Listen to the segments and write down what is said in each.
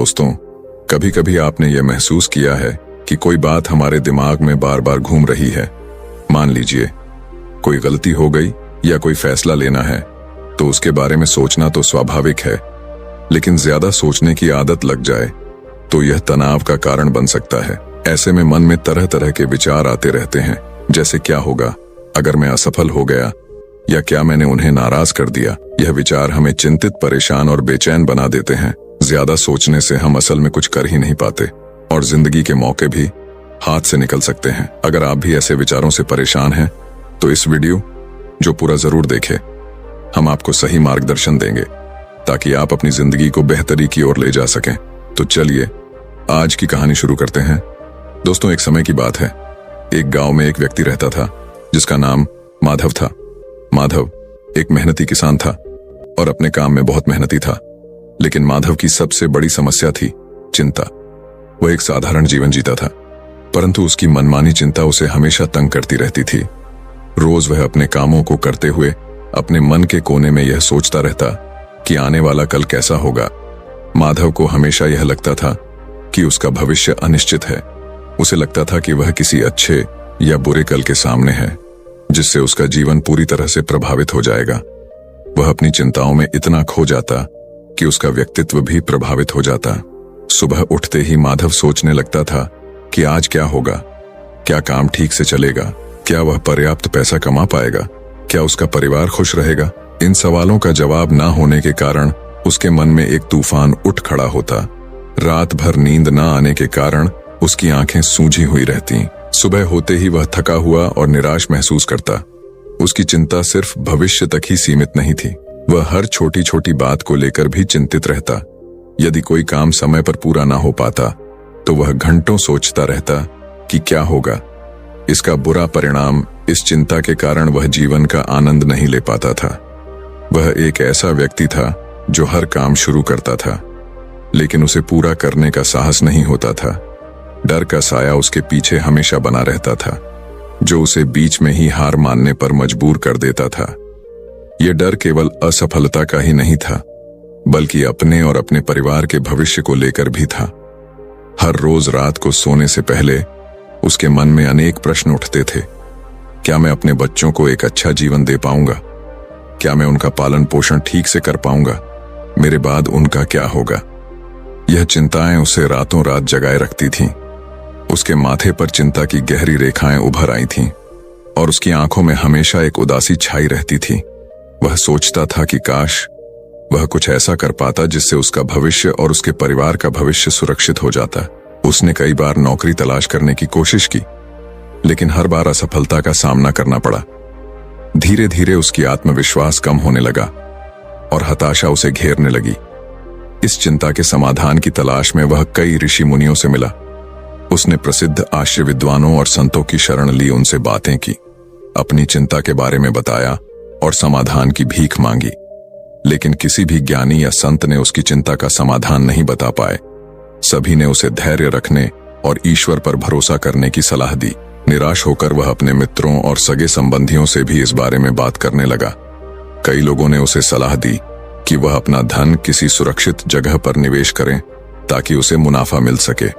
दोस्तों, कभी कभी आपने यह महसूस किया है कि कोई बात हमारे दिमाग में बार बार घूम रही है। मान लीजिए कोई गलती हो गई या कोई फैसला लेना है तो उसके बारे में सोचना तो स्वाभाविक है, लेकिन ज्यादा सोचने की आदत लग जाए तो यह तनाव का कारण बन सकता है। ऐसे में मन में तरह तरह के विचार आते रहते हैं, जैसे क्या होगा अगर मैं असफल हो गया, या क्या मैंने उन्हें नाराज कर दिया। यह विचार हमें चिंतित, परेशान और बेचैन बना देते हैं। ज्यादा सोचने से हम असल में कुछ कर ही नहीं पाते और जिंदगी के मौके भी हाथ से निकल सकते हैं। अगर आप भी ऐसे विचारों से परेशान हैं तो इस वीडियो जो पूरा जरूर देखें। हम आपको सही मार्गदर्शन देंगे ताकि आप अपनी जिंदगी को बेहतरी की ओर ले जा सकें। तो चलिए आज की कहानी शुरू करते हैं। दोस्तों, एक समय की बात है। एक गांव में एक व्यक्ति रहता था जिसका नाम माधव था। माधव एक मेहनती किसान था और अपने काम में बहुत मेहनती था, लेकिन माधव की सबसे बड़ी समस्या थी चिंता। वह एक साधारण जीवन जीता था, परंतु उसकी मनमानी चिंता उसे हमेशा तंग करती रहती थी। रोज वह अपने कामों को करते हुए अपने मन के कोने में यह सोचता रहता कि आने वाला कल कैसा होगा। माधव को हमेशा यह लगता था कि उसका भविष्य अनिश्चित है। उसे लगता था कि वह किसी अच्छे या बुरे कल के सामने है, जिससे उसका जीवन पूरी तरह से प्रभावित हो जाएगा। वह अपनी चिंताओं में इतना खो जाता कि उसका व्यक्तित्व भी प्रभावित हो जाता। सुबह उठते ही माधव सोचने लगता था कि आज क्या होगा, क्या काम ठीक से चलेगा, क्या वह पर्याप्त पैसा कमा पाएगा, क्या उसका परिवार खुश रहेगा। इन सवालों का जवाब ना होने के कारण उसके मन में एक तूफान उठ खड़ा होता। रात भर नींद न आने के कारण उसकी आंखें सूजी हुई रहती। सुबह होते ही वह थका हुआ और निराश महसूस करता। उसकी चिंता सिर्फ भविष्य तक ही सीमित नहीं थी, वह हर छोटी छोटी बात को लेकर भी चिंतित रहता। यदि कोई काम समय पर पूरा ना हो पाता तो वह घंटों सोचता रहता कि क्या होगा। इसका बुरा परिणाम, इस चिंता के कारण वह जीवन का आनंद नहीं ले पाता था। वह एक ऐसा व्यक्ति था जो हर काम शुरू करता था, लेकिन उसे पूरा करने का साहस नहीं होता था। डर का साया उसके पीछे हमेशा बना रहता था, जो उसे बीच में ही हार मानने पर मजबूर कर देता था। यह डर केवल असफलता का ही नहीं था, बल्कि अपने और अपने परिवार के भविष्य को लेकर भी था। हर रोज रात को सोने से पहले उसके मन में अनेक प्रश्न उठते थे। क्या मैं अपने बच्चों को एक अच्छा जीवन दे पाऊंगा? क्या मैं उनका पालन पोषण ठीक से कर पाऊंगा? मेरे बाद उनका क्या होगा? यह चिंताएं उसे रातों रात जगाए रखती थीं। उसके माथे पर चिंता की गहरी रेखाएं उभर आई थीं और उसकी आंखों में हमेशा एक उदासी छाई रहती थी। वह सोचता था कि काश वह कुछ ऐसा कर पाता जिससे उसका भविष्य और उसके परिवार का भविष्य सुरक्षित हो जाता। उसने कई बार नौकरी तलाश करने की कोशिश की, लेकिन हर बार असफलता का सामना करना पड़ा। धीरे धीरे उसकी आत्मविश्वास कम होने लगा और हताशा उसे घेरने लगी। इस चिंता के समाधान की तलाश में वह कई ऋषि मुनियों से मिला। उसने प्रसिद्ध आर्य विद्वानों और संतों की शरण ली, उनसे बातें की, अपनी चिंता के बारे में बताया और समाधान की भीख मांगी। लेकिन किसी भी ज्ञानी या संत ने उसकी चिंता का समाधान नहीं बता पाए। सभी ने उसे धैर्य रखने और ईश्वर पर भरोसा करने की सलाह दी। निराश होकर वह अपने मित्रों और सगे संबंधियों से भी इस बारे में बात करने लगा। कई लोगों ने उसे सलाह दी कि वह अपना धन किसी सुरक्षित जगह पर निवेश करें ताकि उसे मुनाफा मिल सके।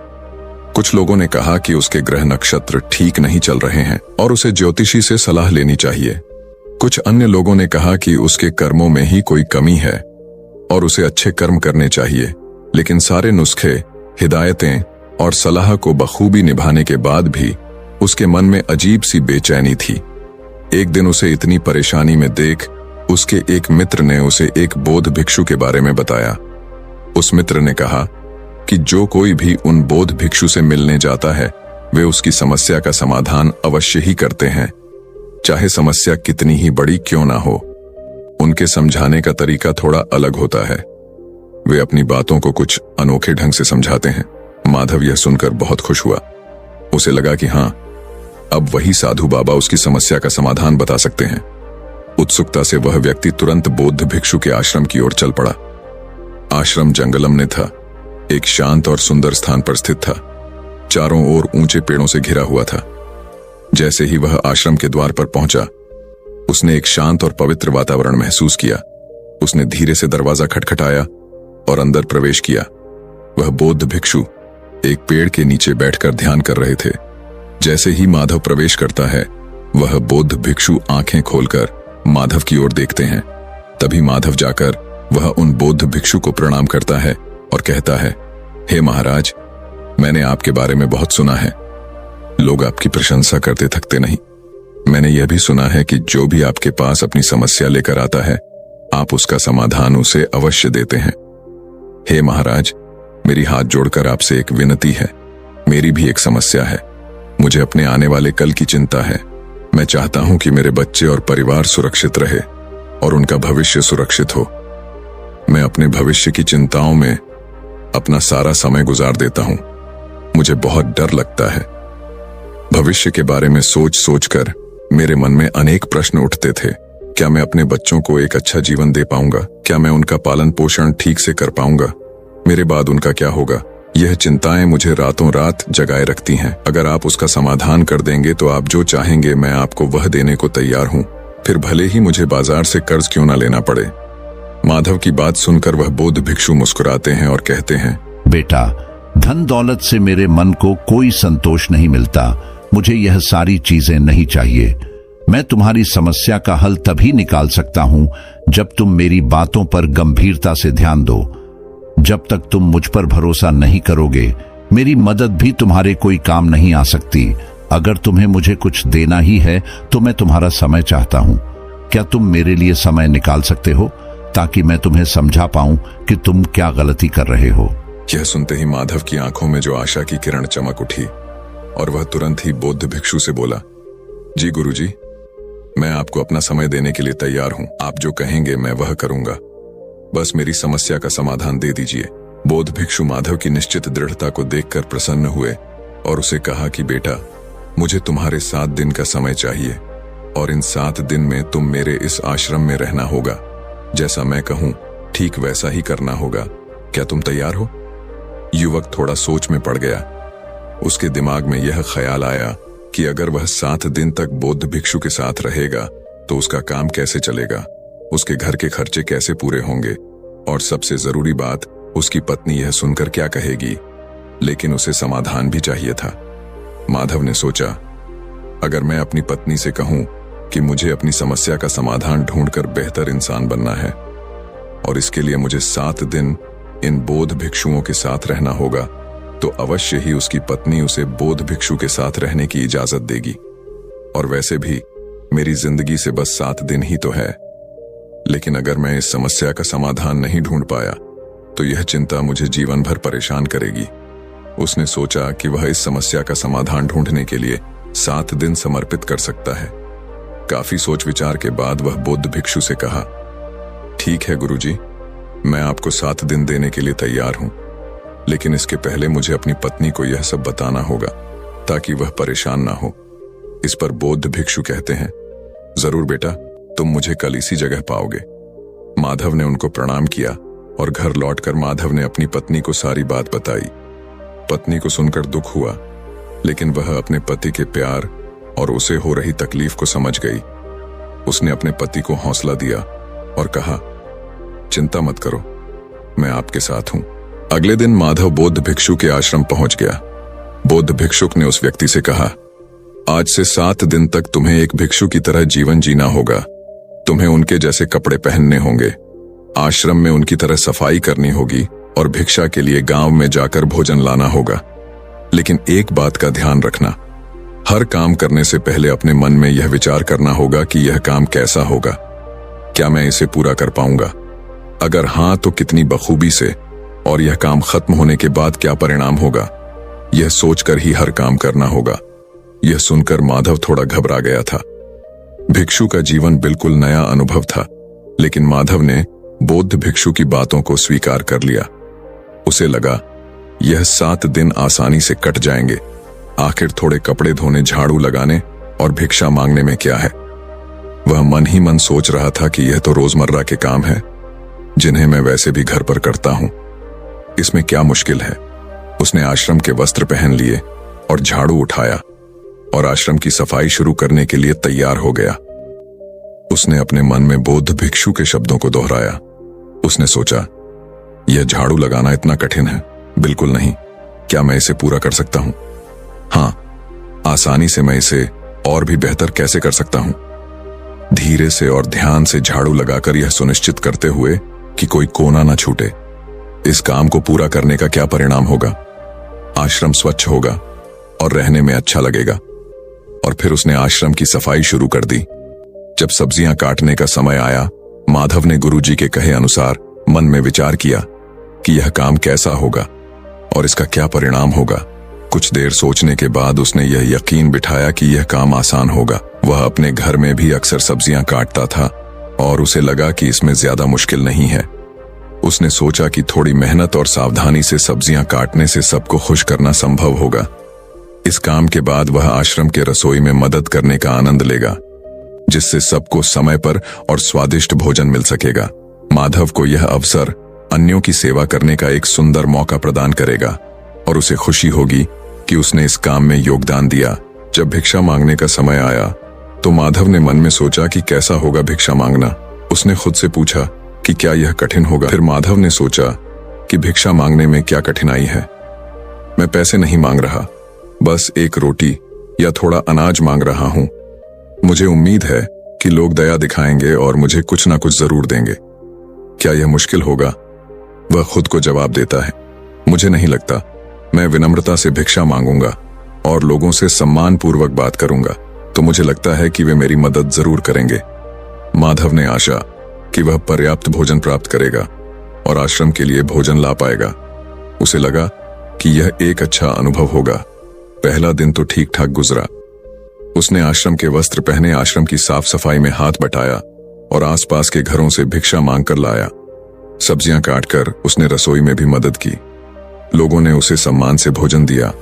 कुछ लोगों ने कहा कि उसके ग्रह नक्षत्र ठीक नहीं चल रहे हैं और उसे ज्योतिषी से सलाह लेनी चाहिए। कुछ अन्य लोगों ने कहा कि उसके कर्मों में ही कोई कमी है और उसे अच्छे कर्म करने चाहिए। लेकिन सारे नुस्खे, हिदायतें और सलाह को बखूबी निभाने के बाद भी उसके मन में अजीब सी बेचैनी थी। एक दिन उसे इतनी परेशानी में देख उसके एक मित्र ने उसे एक बौद्ध भिक्षु के बारे में बताया। उस मित्र ने कहा कि जो कोई भी उन बौद्ध भिक्षु से मिलने जाता है वे उसकी समस्या का समाधान अवश्य ही करते हैं, चाहे समस्या कितनी ही बड़ी क्यों ना हो। उनके समझाने का तरीका थोड़ा अलग होता है। वे अपनी बातों को कुछ अनोखे ढंग से समझाते हैं। माधव यह सुनकर बहुत खुश हुआ। उसे लगा कि हाँ, अब वही साधु बाबा उसकी समस्या का समाधान बता सकते हैं। उत्सुकता से वह व्यक्ति तुरंत बौद्ध भिक्षु के आश्रम की ओर चल पड़ा। आश्रम जंगलम में था, एक शांत और सुंदर स्थान पर स्थित था। चारों ओर ऊंचे पेड़ों से घिरा हुआ था। जैसे ही वह आश्रम के द्वार पर पहुंचा, उसने एक शांत और पवित्र वातावरण महसूस किया। उसने धीरे से दरवाजा खटखटाया और अंदर प्रवेश किया। वह बौद्ध भिक्षु एक पेड़ के नीचे बैठकर ध्यान कर रहे थे। जैसे ही माधव प्रवेश करता है, वह बौद्ध भिक्षु आंखें खोलकर माधव की ओर देखते हैं। तभी माधव जाकर वह उन बौद्ध भिक्षु को प्रणाम करता है और कहता है, हे महाराज, मैंने आपके बारे में बहुत सुना है। लोग आपकी प्रशंसा करते थकते नहीं। मैंने यह भी सुना है कि जो भी आपके पास अपनी समस्या लेकर आता है, आप उसका समाधान उसे अवश्य देते हैं। हे महाराज, मेरी हाथ जोड़कर आपसे एक विनती है। मेरी भी एक समस्या है। मुझे अपने आने वाले कल की चिंता है। मैं चाहता हूं कि मेरे बच्चे और परिवार सुरक्षित रहे और उनका भविष्य सुरक्षित हो। मैं अपने भविष्य की चिंताओं में अपना सारा समय गुजार देता हूं। मुझे बहुत डर लगता है। भविष्य के बारे में सोच सोचकर मेरे मन में अनेक प्रश्न उठते थे। क्या मैं अपने बच्चों को एक अच्छा जीवन दे पाऊंगा? क्या मैं उनका पालन पोषण ठीक से कर पाऊंगा? मेरे बाद उनका क्या होगा? यह चिंताएं मुझे रातों रात जगाए रखती हैं। अगर आप उसका समाधान कर देंगे तो आप जो चाहेंगे मैं आपको वह देने को तैयार हूं, फिर भले ही मुझे बाजार से कर्ज क्यों ना लेना पड़े। माधव की बात सुनकर वह बौद्ध भिक्षु मुस्कुराते हैं और कहते हैं, बेटा, धन दौलत से मेरे मन को कोई संतोष नहीं मिलता। मुझे यह सारी चीजें नहीं चाहिए। मैं तुम्हारी समस्या का हल तभी निकाल सकता हूं जब तुम मेरी बातों पर गंभीरता से ध्यान दो। जब तक तुम मुझ पर भरोसा नहीं करोगे, मेरी मदद भी तुम्हारे कोई काम नहीं आ सकती। अगर तुम्हें मुझे कुछ देना ही है तो मैं तुम्हारा समय चाहता हूं। क्या तुम मेरे लिए समय निकाल सकते हो ताकि मैं तुम्हें समझा पाऊं कि तुम क्या गलती कर रहे हो? यह सुनते ही माधव की आंखों में जो आशा की किरण चमक उठी और वह तुरंत ही बौद्ध भिक्षु से बोला, जी गुरुजी, मैं आपको अपना समय देने के लिए तैयार हूं। आप जो कहेंगे मैं वह करूंगा। बस मेरी समस्या का समाधान दे दीजिए। बौद्ध भिक्षु माधव की निश्चित दृढ़ता को देखकर प्रसन्न हुए और उसे कहा कि बेटा, मुझे तुम्हारे 7 दिन का समय चाहिए और इन 7 दिन में तुम मेरे इस आश्रम में रहना होगा। जैसा मैं कहूं ठीक वैसा ही करना होगा। क्या तुम तैयार हो? युवक थोड़ा सोच में पड़ गया। उसके दिमाग में यह ख्याल आया कि अगर वह 7 दिन तक बौद्ध भिक्षु के साथ रहेगा तो उसका काम कैसे चलेगा, उसके घर के खर्चे कैसे पूरे होंगे, और सबसे जरूरी बात, उसकी पत्नी यह सुनकर क्या कहेगी। लेकिन उसे समाधान भी चाहिए था। माधव ने सोचा, अगर मैं अपनी पत्नी से कहूं कि मुझे अपनी समस्या का समाधान ढूंढकर बेहतर इंसान बनना है और इसके लिए मुझे 7 दिन इन बौद्ध भिक्षुओं के साथ रहना होगा, तो अवश्य ही उसकी पत्नी उसे बौद्ध भिक्षु के साथ रहने की इजाजत देगी। और वैसे भी मेरी जिंदगी से बस 7 दिन ही तो है। लेकिन अगर मैं इस समस्या का समाधान नहीं ढूंढ पाया तो यह चिंता मुझे जीवन भर परेशान करेगी। उसने सोचा कि वह इस समस्या का समाधान ढूंढने के लिए 7 दिन समर्पित कर सकता है। काफी सोच विचार के बाद वह बौद्ध भिक्षु से कहा, ठीक है गुरुजी, मैं आपको 7 दिन देने के लिए तैयार हूं, लेकिन इसके पहले मुझे अपनी पत्नी को यह सब बताना होगा ताकि वह परेशान ना हो। इस पर बौद्ध भिक्षु कहते हैं, जरूर बेटा, तुम मुझे कल इसी जगह पाओगे। माधव ने उनको प्रणाम किया और घर लौटकर माधव ने अपनी पत्नी को सारी बात बताई। पत्नी को सुनकर दुख हुआ, लेकिन वह अपने पति के प्यार और उसे हो रही तकलीफ को समझ गई। उसने अपने पति को हौसला दिया और कहा, चिंता मत करो, मैं आपके साथ हूं। अगले दिन माधव बौद्ध भिक्षु के आश्रम पहुंच गया। बौद्ध भिक्षुक ने उस व्यक्ति से कहा, आज से 7 दिन तक तुम्हें एक भिक्षु की तरह जीवन जीना होगा। तुम्हें उनके जैसे कपड़े पहनने होंगे, आश्रम में उनकी तरह सफाई करनी होगी और भिक्षा के लिए गांव में जाकर भोजन लाना होगा। लेकिन एक बात का ध्यान रखना, हर काम करने से पहले अपने मन में यह विचार करना होगा कि यह काम कैसा होगा, क्या मैं इसे पूरा कर पाऊंगा, अगर हां तो कितनी बखूबी से, और यह काम खत्म होने के बाद क्या परिणाम होगा, यह सोचकर ही हर काम करना होगा। यह सुनकर माधव थोड़ा घबरा गया था। भिक्षु का जीवन बिल्कुल नया अनुभव था, लेकिन माधव ने बौद्ध भिक्षु की बातों को स्वीकार कर लिया। उसे लगा यह 7 दिन आसानी से कट जाएंगे। आखिर थोड़े कपड़े धोने, झाड़ू लगाने और भिक्षा मांगने में क्या है। वह मन ही मन सोच रहा था कि यह तो रोजमर्रा के काम है जिन्हें मैं वैसे भी घर पर करता हूं, इसमें क्या मुश्किल है। उसने आश्रम के वस्त्र पहन लिए और झाड़ू उठाया और आश्रम की सफाई शुरू करने के लिए तैयार हो गया। उसने अपने मन में बौद्ध भिक्षु के शब्दों को दोहराया। उसने सोचा, यह झाड़ू लगाना इतना कठिन है, बिल्कुल नहीं। क्या मैं इसे पूरा कर सकता हूं? हाँ, आसानी से मैं इसे और भी बेहतर कैसे कर सकता हूं? धीरे से और ध्यान से झाड़ू लगाकर यह सुनिश्चित करते हुए कि कोई कोना ना छूटे। इस काम को पूरा करने का क्या परिणाम होगा? आश्रम स्वच्छ होगा और रहने में अच्छा लगेगा। और फिर उसने आश्रम की सफाई शुरू कर दी। जब सब्जियां काटने का समय आया, माधव ने गुरुजी के कहे अनुसार मन में विचार किया कि यह काम कैसा होगा और इसका क्या परिणाम होगा। कुछ देर सोचने के बाद उसने यह यकीन बिठाया कि यह काम आसान होगा। वह अपने घर में भी अक्सर सब्जियां काटता था और उसे लगा कि इसमें ज्यादा मुश्किल नहीं है। उसने सोचा कि थोड़ी मेहनत और सावधानी से सब्जियां काटने से सबको खुश करना संभव होगा। इस काम के बाद वह आश्रम के रसोई में मदद करने का आनंद लेगा, जिससे सबको समय पर और स्वादिष्ट भोजन मिल सकेगा। माधव को यह अवसर अन्यों की सेवा करने का एक सुंदर मौका प्रदान करेगा और उसे खुशी होगी कि उसने इस काम में योगदान दिया। जब भिक्षा मांगने का समय आया तो माधव ने मन में सोचा कि कैसा होगा भिक्षा मांगना। उसने खुद से पूछा कि क्या यह कठिन होगा। फिर माधव ने सोचा कि भिक्षा मांगने में क्या कठिनाई है। मैं पैसे नहीं मांग रहा, बस एक रोटी या थोड़ा अनाज मांग रहा हूं। मुझे उम्मीद है कि लोग दया दिखाएंगे और मुझे कुछ ना कुछ जरूर देंगे। क्या यह मुश्किल होगा? वह खुद को जवाब देता है, मुझे नहीं लगता। मैं विनम्रता से भिक्षा मांगूंगा और लोगों से सम्मान पूर्वक बात करूंगा तो मुझे लगता है कि वे मेरी मदद जरूर करेंगे। माधव ने आशा कि वह पर्याप्त भोजन प्राप्त करेगा और आश्रम के लिए भोजन ला पाएगा। उसे लगा कि यह एक अच्छा अनुभव होगा। पहला दिन तो ठीक ठाक गुजरा। उसने आश्रम के वस्त्र पहने, आश्रम की साफ सफाई में हाथ बटाया और आसपास के घरों से भिक्षा मांगकर लाया। सब्जियां काटकर उसने रसोई में भी मदद की। लोगों ने उसे सम्मान से भोजन दिया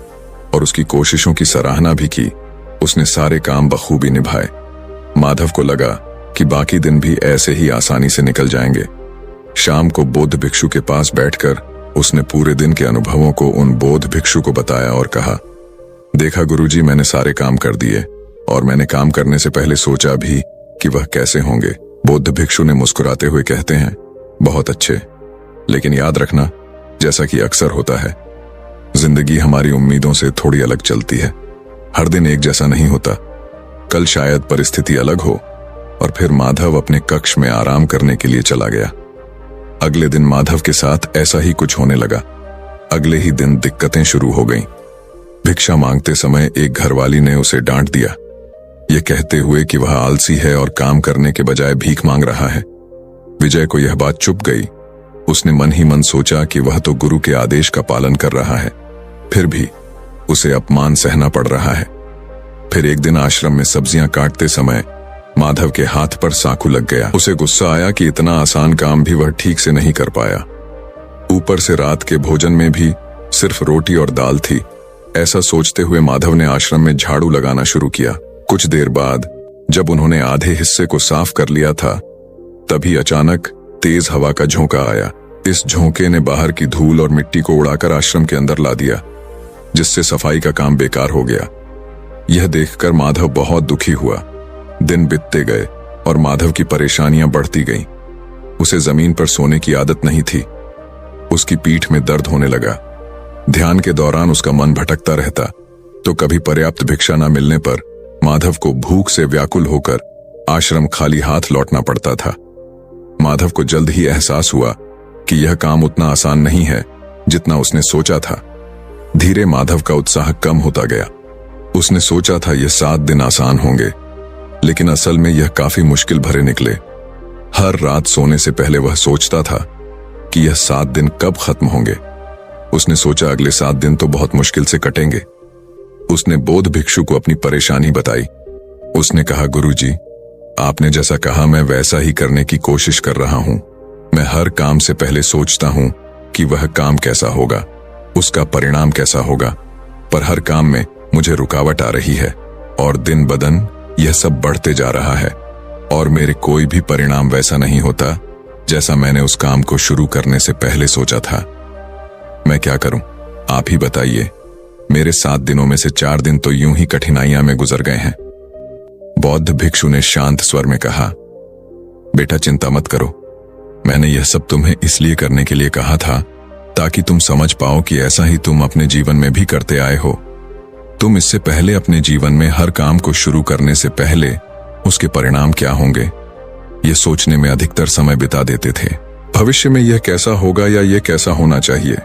और उसकी कोशिशों की सराहना भी की। उसने सारे काम बखूबी निभाए। माधव को लगा कि बाकी दिन भी ऐसे ही आसानी से निकल जाएंगे। शाम को बौद्ध भिक्षु के पास बैठकर उसने पूरे दिन के अनुभवों को उन बौद्ध भिक्षु को बताया और कहा, देखा गुरुजी, मैंने सारे काम कर दिए और मैंने काम करने से पहले सोचा भी कि वह कैसे होंगे। बौद्ध भिक्षु ने मुस्कुराते हुए कहते हैं, बहुत अच्छे, लेकिन याद रखना, जैसा कि अक्सर होता है, जिंदगी हमारी उम्मीदों से थोड़ी अलग चलती है। हर दिन एक जैसा नहीं होता। कल शायद परिस्थिति अलग हो। और फिर माधव अपने कक्ष में आराम करने के लिए चला गया। अगले दिन माधव के साथ ऐसा ही कुछ होने लगा। अगले ही दिन दिक्कतें शुरू हो गईं। भिक्षा मांगते समय एक घरवाली ने उसे डांट दिया, ये कहते हुए कि वह आलसी है और काम करने के बजाय भीख मांग रहा है। विजय को यह बात चुभ गई। उसने मन ही मन सोचा कि वह तो गुरु के आदेश का पालन कर रहा है, फिर भी उसे अपमान सहना पड़ रहा है। फिर एक दिन आश्रम में सब्जियां काटते समय माधव के हाथ पर साखू लग गया। उसे गुस्सा आया कि इतना आसान काम भी वह ठीक से नहीं कर पाया। ऊपर से रात के भोजन में भी सिर्फ रोटी और दाल थी। ऐसा सोचते हुए माधव ने आश्रम में झाड़ू लगाना शुरू किया। कुछ देर बाद जब उन्होंने आधे हिस्से को साफ कर लिया था, तभी अचानक तेज हवा का झोंका आया। इस झोंके ने बाहर की धूल और मिट्टी को उड़ाकर आश्रम के अंदर ला दिया, जिससे सफाई का काम बेकार हो गया। यह देखकर माधव बहुत दुखी हुआ। दिन बीतते गए और माधव की परेशानियां बढ़ती गईं। उसे जमीन पर सोने की आदत नहीं थी। उसकी पीठ में दर्द होने लगा। ध्यान के दौरान उसका मन भटकता रहता, तो कभी पर्याप्त भिक्षा न मिलने पर माधव को भूख से व्याकुल होकर आश्रम खाली हाथ लौटना पड़ता था। माधव को जल्द ही एहसास हुआ कि यह काम उतना आसान नहीं है जितना उसने सोचा था। धीरे माधव का उत्साह कम होता गया। उसने सोचा था यह 7 दिन आसान होंगे, लेकिन असल में यह काफी मुश्किल भरे निकले। हर रात सोने से पहले वह सोचता था कि यह 7 दिन कब खत्म होंगे। उसने सोचा अगले 7 दिन तो बहुत मुश्किल से कटेंगे। उसने बौद्ध भिक्षु को अपनी परेशानी बताई। उसने कहा, गुरुजी, आपने जैसा कहा मैं वैसा ही करने की कोशिश कर रहा हूं। मैं हर काम से पहले सोचता हूं कि वह काम कैसा होगा, उसका परिणाम कैसा होगा, पर हर काम में मुझे रुकावट आ रही है और दिन बदन यह सब बढ़ते जा रहा है और मेरे कोई भी परिणाम वैसा नहीं होता जैसा मैंने उस काम को शुरू करने से पहले सोचा था। मैं क्या करूं? आप ही बताइए। मेरे 7 दिनों में से 4 दिन तो यूं ही कठिनाइयां में गुजर गए हैं। बौद्ध भिक्षु ने शांत स्वर में कहा, बेटा चिंता मत करो। मैंने यह सब तुम्हें इसलिए करने के लिए कहा था ताकि तुम समझ पाओ कि ऐसा ही तुम अपने जीवन में भी करते आए हो। तुम इससे पहले अपने जीवन में हर काम को शुरू करने से पहले उसके परिणाम क्या होंगे ये सोचने में अधिकतर समय बिता देते थे। भविष्य में यह कैसा होगा या यह कैसा होना चाहिए,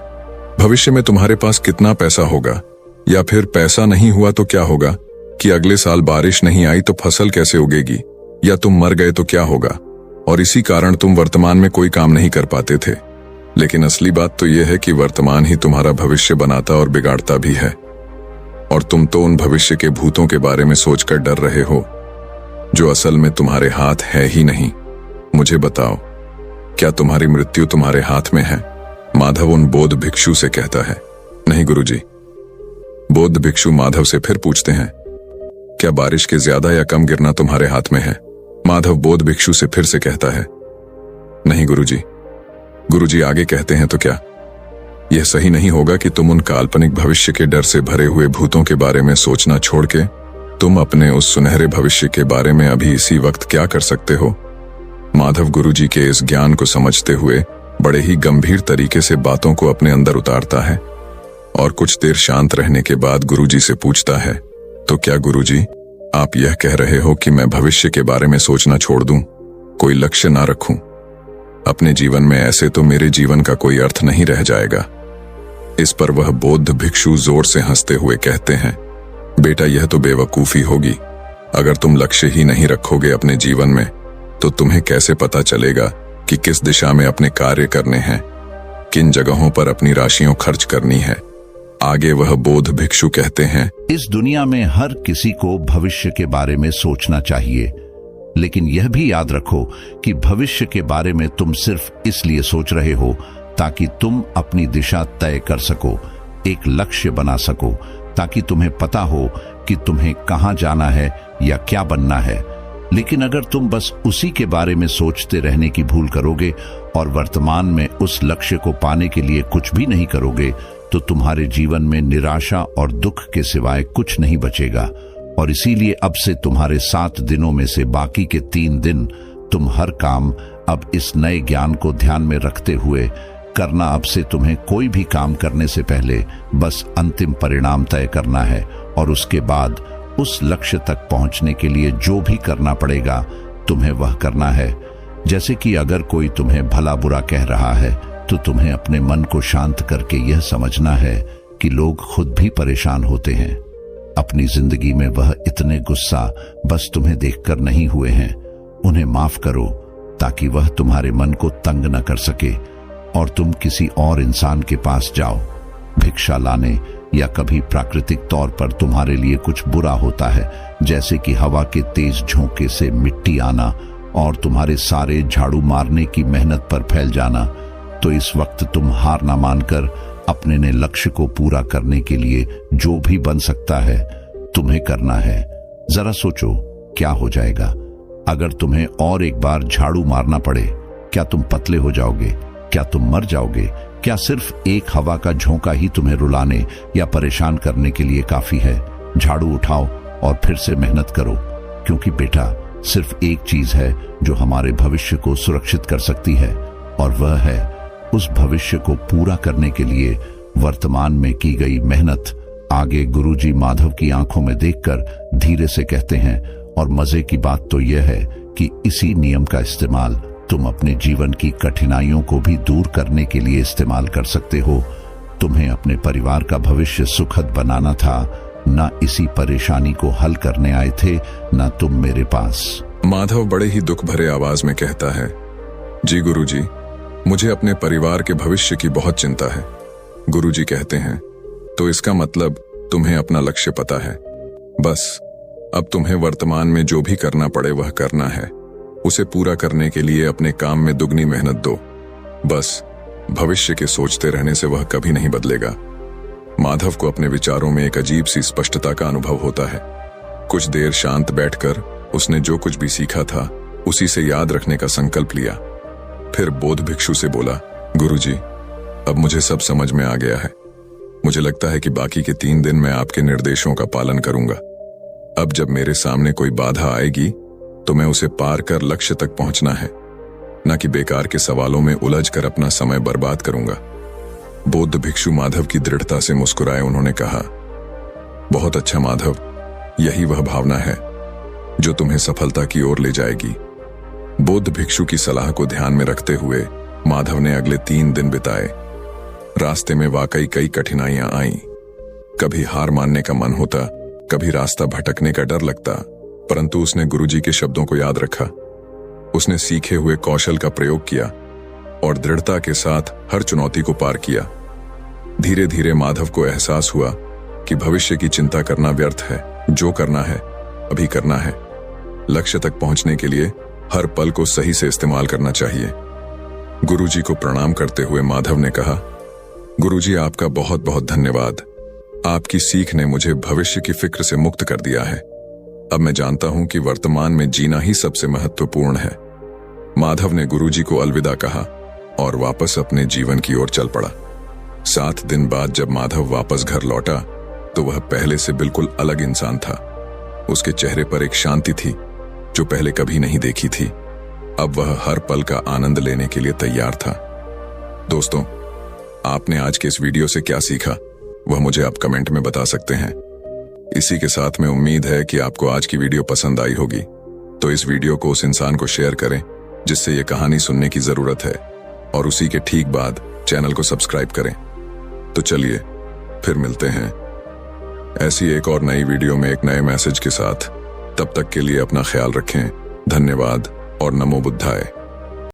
भविष्य में तुम्हारे पास कितना पैसा होगा, या फिर पैसा नहीं हुआ तो क्या होगा, कि अगले साल बारिश नहीं आई तो फसल कैसे उगेगी, या तुम मर गए तो क्या होगा। और इसी कारण तुम वर्तमान में कोई काम नहीं कर पाते थे। लेकिन असली बात तो यह है कि वर्तमान ही तुम्हारा भविष्य बनाता और बिगाड़ता भी है। और तुम तो उन भविष्य के भूतों के बारे में सोचकर डर रहे हो जो असल में तुम्हारे हाथ है ही नहीं। मुझे बताओ, क्या तुम्हारी मृत्यु तुम्हारे हाथ में है? माधव उन बौद्ध भिक्षु से कहता है। नहीं गुरुजी। बौद्ध भिक्षु माधव से फिर पूछते हैं, क्या बारिश के ज्यादा या कम गिरना तुम्हारे हाथ में है? माधव बौद्ध भिक्षु से फिर से कहता है, नहीं गुरुजी। गुरुजी आगे कहते हैं, तो क्या यह सही नहीं होगा कि तुम उन काल्पनिक भविष्य के डर से भरे हुए भूतों के बारे में सोचना छोड़ के तुम अपने उस सुनहरे भविष्य के बारे में अभी इसी वक्त क्या कर सकते हो? माधव गुरुजी के इस ज्ञान को समझते हुए बड़े ही गंभीर तरीके से बातों को अपने अंदर उतारता है और कुछ देर शांत रहने के बाद गुरुजी से पूछता है, तो क्या गुरुजी आप यह कह रहे हो कि मैं भविष्य के बारे में सोचना छोड़ दूं, कोई लक्ष्य ना रखूं? अपने जीवन में ऐसे तो मेरे जीवन का कोई अर्थ नहीं रह जाएगा। इस पर वह बौद्ध भिक्षु जोर से हंसते हुए कहते हैं, बेटा यह तो बेवकूफी होगी। अगर तुम लक्ष्य ही नहीं रखोगे अपने जीवन में तो तुम्हें कैसे पता चलेगा कि किस दिशा में अपने कार्य करने हैं, किन जगहों पर अपनी राशियों खर्च करनी है। आगे वह बौद्ध भिक्षु कहते हैं, इस दुनिया में हर किसी को भविष्य के बारे में सोचना चाहिए, लेकिन यह भी याद रखो कि भविष्य के बारे में तुम सिर्फ इसलिए सोच रहे हो ताकि तुम अपनी दिशा तय कर सको, एक लक्ष्य बना सको, ताकि तुम्हें पता हो कि तुम्हें कहां जाना है या क्या बनना है। लेकिन अगर तुम बस उसी के बारे में सोचते रहने की भूल करोगे और वर्तमान में उस लक्ष्य को पाने के लिए कुछ भी नहीं करोगे, तो तुम्हारे जीवन में निराशा और दुख के सिवाय कुछ नहीं बचेगा। और इसीलिए अब से तुम्हारे 7 दिनों में से बाकी के 3 दिन तुम हर काम अब इस नए ज्ञान को ध्यान में रखते हुए करना। अब से तुम्हें कोई भी काम करने से पहले बस अंतिम परिणाम तय करना है और उसके बाद उस लक्ष्य तक पहुंचने के लिए जो भी करना पड़ेगा तुम्हें वह करना है। जैसे कि अगर कोई तुम्हें भला बुरा कह रहा है तो तुम्हें अपने मन को शांत करके यह समझना है कि लोग खुद भी परेशान होते हैं। अपनी जिंदगी में वह इतने गुस्सा बस तुम्हें देखकर नहीं हुए हैं। उन्हें माफ करो ताकि वह तुम्हारे मन को तंग न कर सके और तुम किसी और इंसान के पास जाओ भिक्षा लाने, या कभी प्राकृतिक तौर पर तुम्हारे लिए कुछ बुरा होता है, जैसे कि हवा के तेज झोंके से मिट्टी आना और तुम्हारे सारे झाड़ू मारने की मेहनत पर फैल जाना, तो इस वक्त तुम हार ना मानकर अपने ने लक्ष्य को पूरा करने के लिए जो भी बन सकता है तुम्हें करना है। जरा सोचो क्या हो जाएगा अगर तुम्हें और एक बार झाड़ू मारना पड़े। क्या तुम पतले हो जाओगे? क्या तुम मर जाओगे? क्या सिर्फ एक हवा का झोंका ही तुम्हें रुलाने या परेशान करने के लिए काफी है? झाड़ू उठाओ और फिर से मेहनत करो, क्योंकि बेटा सिर्फ एक चीज है जो हमारे भविष्य को सुरक्षित कर सकती है, और वह है उस भविष्य को पूरा करने के लिए वर्तमान में की गई मेहनत। आगे गुरुजी माधव की आंखों में देखकर धीरे से कहते हैं, और मजे की बात तो यह है कि इसी नियम का इस्तेमाल तुम अपने जीवन की कठिनाइयों को भी दूर करने के लिए इस्तेमाल कर सकते हो। तुम्हें अपने परिवार का भविष्य सुखद बनाना था, ना इसी परेशानी को हल करने आए थे ना तुम मेरे पास। माधव बड़े ही दुख भरे आवाज में कहता है, जी गुरुजी, मुझे अपने परिवार के भविष्य की बहुत चिंता है। गुरुजी कहते हैं, तो इसका मतलब तुम्हें अपना लक्ष्य पता है। बस अब तुम्हें वर्तमान में जो भी करना पड़े वह करना है। उसे पूरा करने के लिए अपने काम में दुगनी मेहनत दो। बस भविष्य के सोचते रहने से वह कभी नहीं बदलेगा। माधव को अपने विचारों में एक अजीब सी स्पष्टता का अनुभव होता है। कुछ देर शांत बैठकर उसने जो कुछ भी सीखा था उसी से याद रखने का संकल्प लिया। फिर बौद्ध भिक्षु से बोला, गुरुजी, अब मुझे सब समझ में आ गया है। मुझे लगता है कि बाकी के 3 दिन मैं आपके निर्देशों का पालन करूंगा। अब जब मेरे सामने कोई बाधा आएगी तो मैं उसे पार कर लक्ष्य तक पहुंचना है, न कि बेकार के सवालों में उलझ कर अपना समय बर्बाद करूंगा। बौद्ध भिक्षु माधव की दृढ़ता से मुस्कुराए उन्होंने कहा, बहुत अच्छा माधव, यही वह भावना है जो तुम्हें सफलता की ओर ले जाएगी। बौद्ध भिक्षु की सलाह को ध्यान में रखते हुए माधव ने अगले 3 दिन बिताए। रास्ते में वाकई कई कठिनाइयां आईं। कभी हार मानने का मन होता, कभी रास्ता भटकने का डर लगता, परंतु उसने गुरुजी के शब्दों को याद रखा। उसने सीखे हुए कौशल का प्रयोग किया और दृढ़ता के साथ हर चुनौती को पार किया। धीरे धीरे माधव को एहसास हुआ कि भविष्य की चिंता करना व्यर्थ है। जो करना है अभी करना है। लक्ष्य तक पहुंचने के लिए हर पल को सही से इस्तेमाल करना चाहिए। गुरुजी को प्रणाम करते हुए माधव ने कहा, गुरुजी आपका बहुत बहुत धन्यवाद। आपकी सीख ने मुझे भविष्य की फिक्र से मुक्त कर दिया है। अब मैं जानता हूं कि वर्तमान में जीना ही सबसे महत्वपूर्ण है। माधव ने गुरुजी को अलविदा कहा और वापस अपने जीवन की ओर चल पड़ा। 7 दिन बाद जब माधव वापस घर लौटा तो वह पहले से बिल्कुल अलग इंसान था। उसके चेहरे पर एक शांति थी जो पहले कभी नहीं देखी थी। अब वह हर पल का आनंद लेने के लिए तैयार था। दोस्तों, आपने आज के इस वीडियो से क्या सीखा वह मुझे आप कमेंट में बता सकते हैं। इसी के साथ में उम्मीद है कि आपको आज की वीडियो पसंद आई होगी, तो इस वीडियो को उस इंसान को शेयर करें जिससे ये कहानी सुनने की जरूरत है, और उसी के ठीक बाद चैनल को सब्सक्राइब करें। तो चलिए फिर मिलते हैं ऐसी एक और नई वीडियो में एक नए मैसेज के साथ। तब तक के लिए अपना ख्याल रखें। धन्यवाद और नमो बुद्धाय।